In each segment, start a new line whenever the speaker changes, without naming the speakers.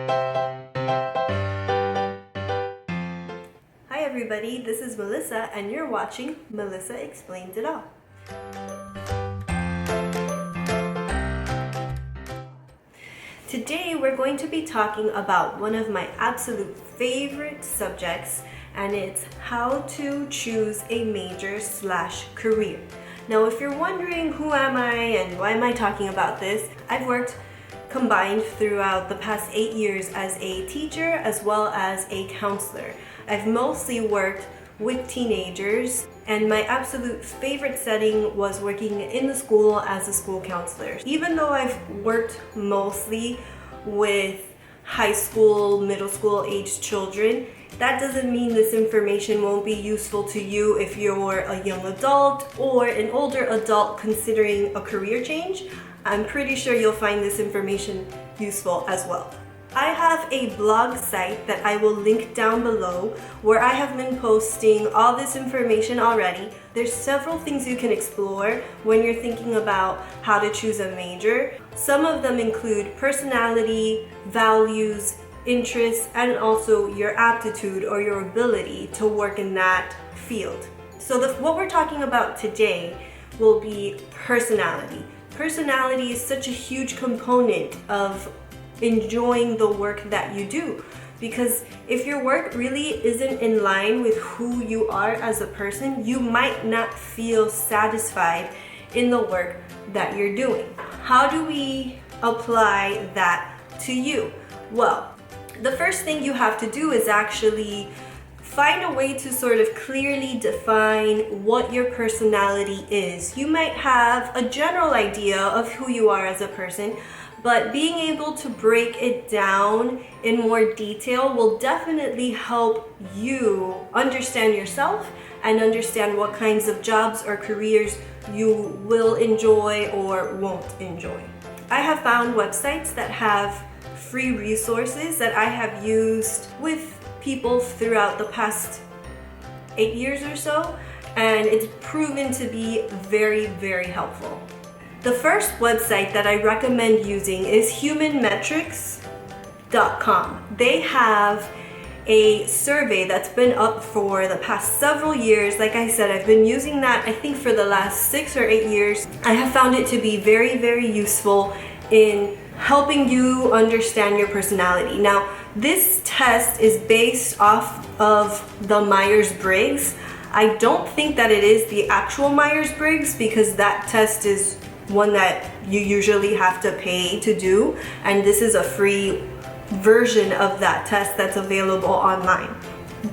Hi everybody, this is Melissa and you're watching Melissa Explains It All. Today we're going to be talking about one of my absolute favorite subjects, and it's how to choose a major/career. Now if you're wondering who am I and why am I talking about this, I've worked combined throughout the past 8 years as a teacher as well as a counselor. I've mostly worked with teenagers, and my absolute favorite setting was working in the school as a school counselor. Even though I've worked mostly with high school, middle school aged children, that doesn't mean this information won't be useful to you if you're a young adult or an older adult considering a career change. I'm pretty sure you'll find this information useful as well. I have a blog site that I will link down below where I have been posting all this information already. There's several things you can explore when you're thinking about how to choose a major. Some of them include personality, values, interests, and also your aptitude or your ability to work in that field. So what we're talking about today will be personality. Personality is such a huge component of enjoying the work that you do, because if your work really isn't in line with who you are as a person, you might not feel satisfied in the work that you're doing. How do we apply that to you? Well, the first thing you have to do is actually find a way to sort of clearly define what your personality is. You might have a general idea of who you are as a person, but being able to break it down in more detail will definitely help you understand yourself and understand what kinds of jobs or careers you will enjoy or won't enjoy. I have found websites that have free resources that I have used with people throughout the past 8 years or so, and it's proven to be very, very helpful. The first website that I recommend using is humanmetrics.com. They have a survey that's been up for the past several years. Like I said, I've been using that I think for the last 6 or 8 years. I have found it to be very, very useful in helping you understand your personality. Now, this test is based off of the Myers-Briggs. I don't think that it is the actual Myers-Briggs, because that test is one that you usually have to pay to do, and this is a free version of that test that's available online.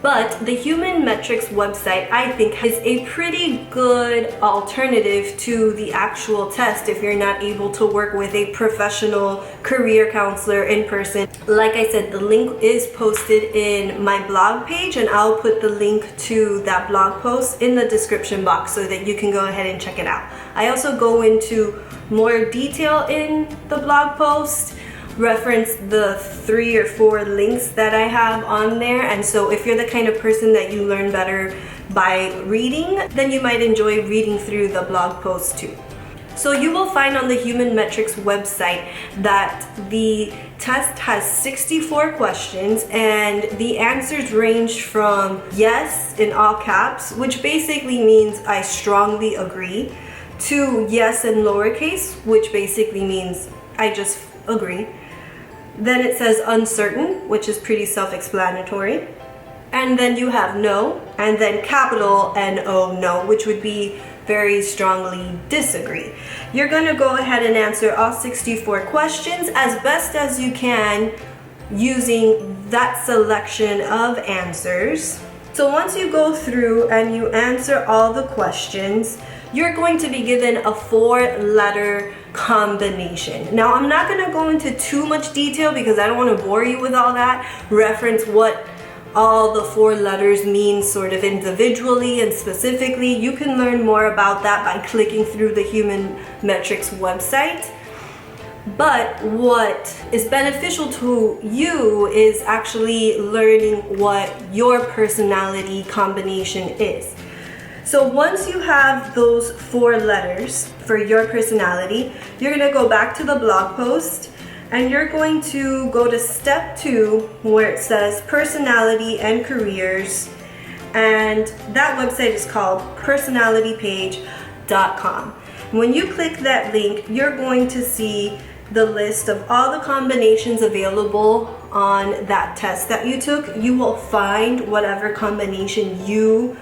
But the Human Metrics website, I think, is a pretty good alternative to the actual test if you're not able to work with a professional career counselor in person. Like I said, the link is posted in my blog page, and I'll put the link to that blog post in the description box so that you can go ahead and check it out. I also go into more detail in the blog post, reference the 3 or 4 links that I have on there, and so if you're the kind of person that you learn better by reading, then you might enjoy reading through the blog post too. So you will find on the Human Metrics website that the test has 64 questions, and the answers range from yes in all caps, which basically means I strongly agree, to yes in lowercase, which basically means I just agree. Then it says uncertain, which is pretty self-explanatory. And then you have no, and then capital N-O, no, which would be very strongly disagree. You're going to go ahead and answer all 64 questions as best as you can using that selection of answers. So once you go through and you answer all the questions, you're going to be given a 4-letter combination. Now, I'm not going to go into too much detail because I don't want to bore you with all that. Reference what all the 4 letters mean sort of individually and specifically. You can learn more about that by clicking through the Human Metrics website. But what is beneficial to you is actually learning what your personality combination is. So once you have those 4 letters for your personality, you're going to go back to the blog post and you're going to go to step 2 where it says personality and careers, and that website is called personalitypage.com. When you click that link, you're going to see the list of all the combinations available on that test that you took. You will find whatever combination you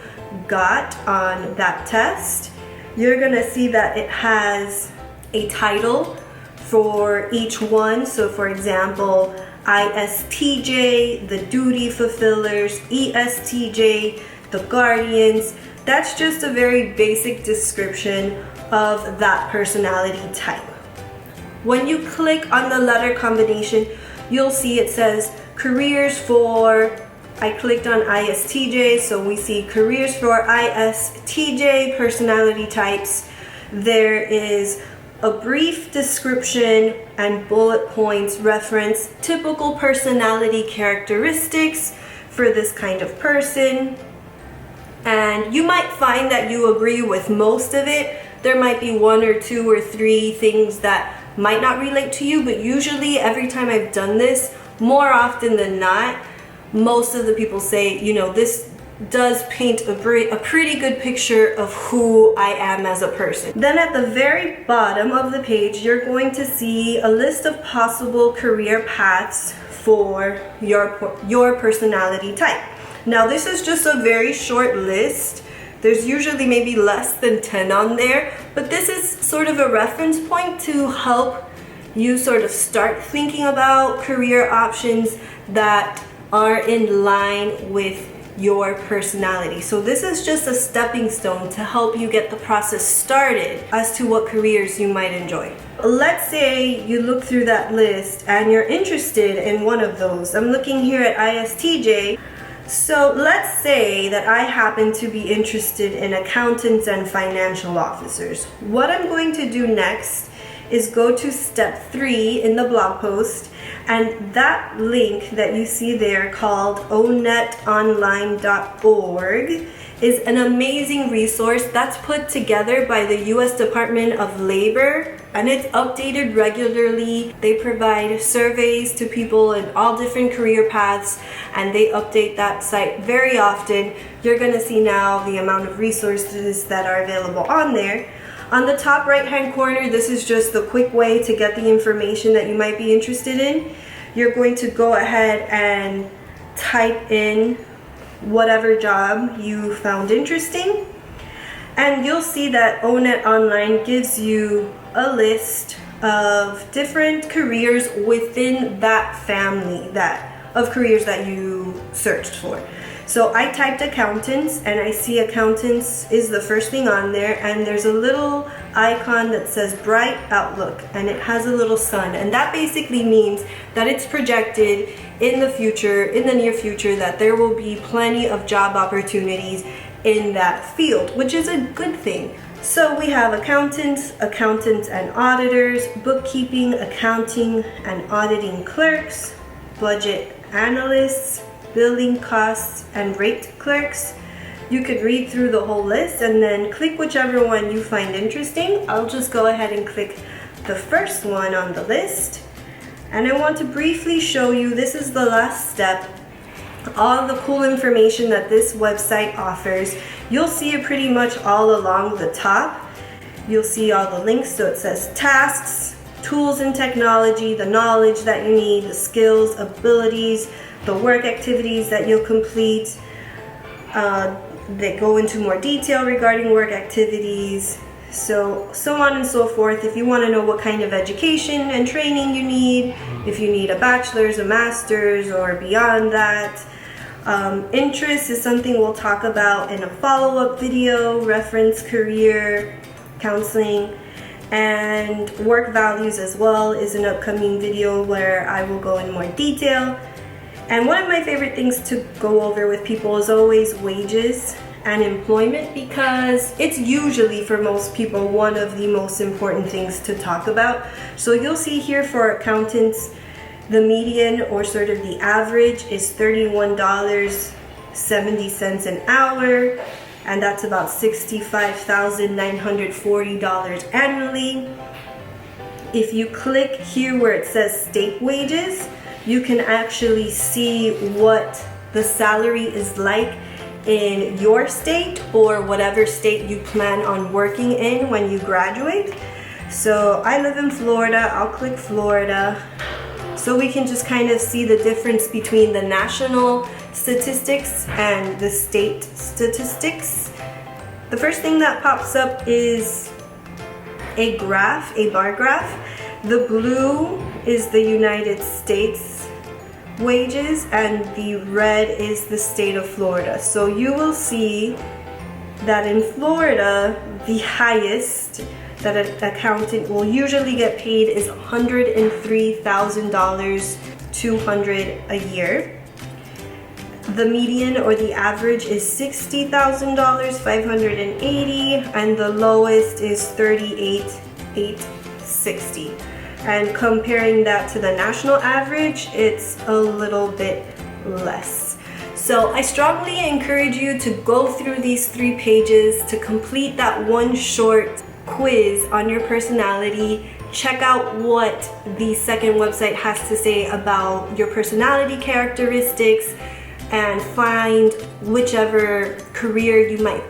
got on that test. You're gonna see that it has a title for each one. So for example, ISTJ, the duty fulfillers, ESTJ, the guardians. That's just a very basic description of that personality type. When you click on the letter combination, you'll see it says careers for, I clicked on ISTJ, so we see careers for ISTJ personality types. There is a brief description and bullet points reference typical personality characteristics for this kind of person. And you might find that you agree with most of it. There might be 1 or 2 or 3 things that might not relate to you, but usually every time I've done this, more often than not, most of the people say, you know, this does paint a pretty good picture of who I am as a person. Then at the very bottom of the page, you're going to see a list of possible career paths for your personality type. Now this is just a very short list. There's usually maybe less than 10 on there, but this is sort of a reference point to help you sort of start thinking about career options that are in line with your personality. So this is just a stepping stone to help you get the process started as to what careers you might enjoy. Let's say you look through that list and you're interested in one of those. I'm looking here at ISTJ. So let's say that I happen to be interested in accountants and financial officers. What I'm going to do next is go to step 3 in the blog post, and that link that you see there called onetonline.org is an amazing resource that's put together by the US Department of Labor, and it's updated regularly. They provide surveys to people in all different career paths, and they update that site very often. You're gonna see now the amount of resources that are available on there. On the top right hand corner, this is just the quick way to get the information that you might be interested in. You're going to go ahead and type in whatever job you found interesting, and you'll see that ONET Online gives you a list of different careers within that family of careers that you searched for. So I typed accountants, and I see accountants is the first thing on there, and there's a little icon that says bright outlook, and it has a little sun, and that basically means that it's projected in the future, in the near future, that there will be plenty of job opportunities in that field, which is a good thing. So we have accountants and auditors, bookkeeping, accounting and auditing clerks, budget analysts, billing costs and rate clerks. You could read through the whole list and then click whichever one you find interesting. I'll just go ahead and click the first one on the list. And I want to briefly show you, this is the last step, all the cool information that this website offers. You'll see it pretty much all along the top. You'll see all the links, so it says tasks, tools and technology, the knowledge that you need, the skills, abilities, the work activities that you'll complete. They go into more detail regarding work activities, so on and so forth. If you want to know what kind of education and training you need, if you need a bachelor's, a master's, or beyond that. Interest is something we'll talk about in a follow-up video. Reference career counseling, and work values as well is an upcoming video where I will go in more detail. And one of my favorite things to go over with people is always wages and employment, because it's usually for most people one of the most important things to talk about. So you'll see here for accountants, the median or sort of the average is $31.70 an hour, and that's about $65,940 annually. if you click here where it says state wages, you can actually see what the salary is like in your state or whatever state you plan on working in when you graduate. So I live in Florida, I'll click Florida. So we can just kind of see the difference between the national statistics and the state statistics. The first thing that pops up is a graph, a bar graph. The blue is the United States wages and the red is the state of Florida. So you will see that in Florida, the highest that an accountant will usually get paid is $103,000, $200 a year. The median or the average is $60,000, $580, and the lowest is $38,860. And comparing that to the national average, it's a little bit less. So I strongly encourage you to go through these 3 pages to complete that one short quiz on your personality. Check out what the second website has to say about your personality characteristics and find whichever career you might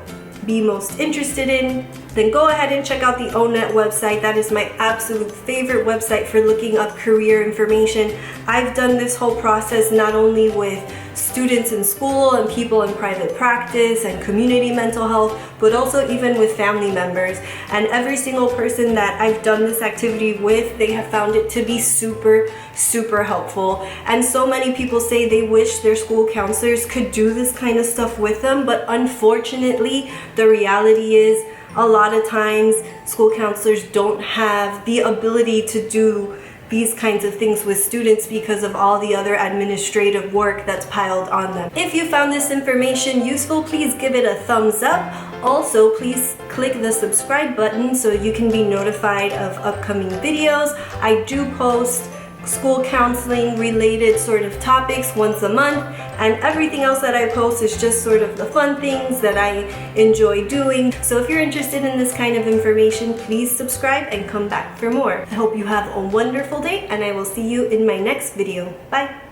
be most interested in. Then go ahead and check out the ONET website. That is my absolute favorite website for looking up career information. I've done this whole process not only with students in school and people in private practice and community mental health, but also even with family members. And every single person that I've done this activity with, they have found it to be super, super helpful. And so many people say they wish their school counselors could do this kind of stuff with them, but unfortunately, the reality is a lot of times school counselors don't have the ability to do these kinds of things with students because of all the other administrative work that's piled on them. If you found this information useful, please give it a thumbs up. Also, please click the subscribe button so you can be notified of upcoming videos. I do post school counseling related sort of topics once a month, and everything else that I post is just sort of the fun things that I enjoy doing. So if you're interested in this kind of information, please subscribe and come back for more. I hope you have a wonderful day, and I will see you in my next video. Bye!